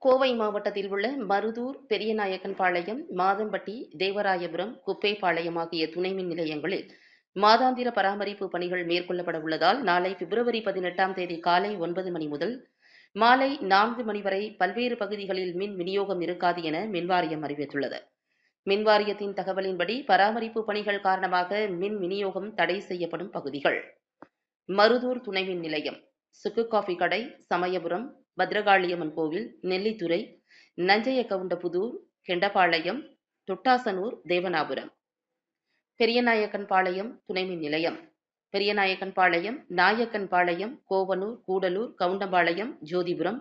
கோவை மாவட்டத்தில் உள்ள மருதூர், பெரியநாயக்கன்பாளையம், மாதம்பட்டி, தேவராயபுரம், குப்பைப்பாளையம் ஆகிய துணை மின் நிலையங்களில் மாதாந்திர பராமரிப்பு பணிகள் மேற்கொள்ளப்பட உள்ளதால் நாளை பிப்ரவரி 18ஆம் தேதி காலை 9 மணி முதல் மாலை 4 மணி வரை பல்வேறு பகுதிகளில் மின் விநியோகம் இருக்காது என மின்வாரியம் அறிவித்துள்ளது. மின்வாரியத்தின் தகவலின்படி பராமரிப்பு பணிகள் காரணமாக மின் விநியோகம் தடை செய்யப்படும் பகுதிகள்: மருதூர் துணை மின் நிலையம், சுக்கு காஃபி கடை, சமயபுரம், பத்ரகாளியம்மன் கோவில், நெல்லித்துறை, நஞ்சையகவுண்டபுதூர், கெண்டபாளையம், தொட்டாசனூர், தேவனாபுரம். பெரியநாயக்கன்பாளையம் துணை மின் நிலையம், பெரியநாயக்கன்பாளையம், நாயக்கன்பாளையம், கோவனூர், கூடலூர், கவுண்டம்பாளையம், ஜோதிபுரம்,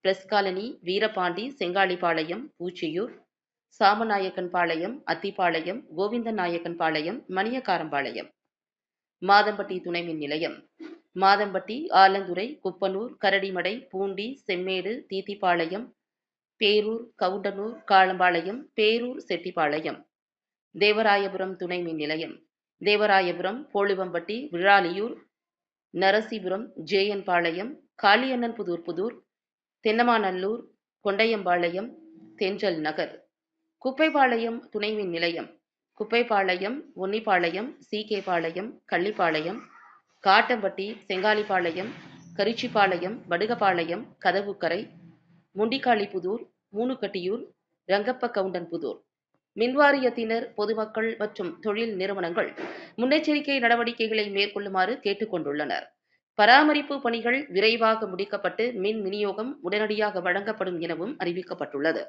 பிரஸ் காலனி, வீரபாண்டி, செங்காலிபாளையம், பூச்சியூர், சாமநாயக்கன்பாளையம், அத்திப்பாளையம், கோவிந்தநாயக்கன்பாளையம், மணியக்காரம்பாளையம். மாதம்பட்டி துணை மின் நிலையம், மாதம்பட்டி, ஆலந்துறை, குப்பனூர், கரடிமடை, பூண்டி, செம்மேடு, தீத்திப்பாளையம், பேரூர், கவுண்டனூர், காளம்பாளையம், பேரூர், செட்டிப்பாளையம். தேவராயபுரம் துணை மின் நிலையம், தேவராயபுரம், போழுவம்பட்டி, விழாலியூர், நரசிபுரம், ஜேஎன்-பாளையம், காளியண்ணன்புதூர் புதூர், தென்னமாநல்லூர், கொண்டையம்பாளையம், தென்றல் நகர். குப்பைப்பாளையம் துணை மின் நிலையம், குப்பைப்பாளையம், ஒன்னிப்பாளையம், சி.கே.பாளையம், கள்ளிப்பாளையம், காட்டம்பட்டி, செங்காலிப்பாளையம், கரிச்சிப்பாளையம், வடுகபாளையம், கதவுக்கரை, முண்டிக்காளிபுதூர், மூணுக்கட்டியூர், ரங்கப்ப கவுண்டன்புதூர். மின்வாரியத்தினர், பொதுமக்கள் மற்றும் தொழில் நிறுவனங்கள் முன்னெச்சரிக்கை நடவடிக்கைகளை மேற்கொள்ளுமாறு கேட்டுக் கொண்டுள்ளனர். பராமரிப்பு பணிகள் விரைவாக முடிக்கப்பட்டு மின் விநியோகம் உடனடியாக வழங்கப்படும் எனவும் அறிவிக்கப்பட்டுள்ளது.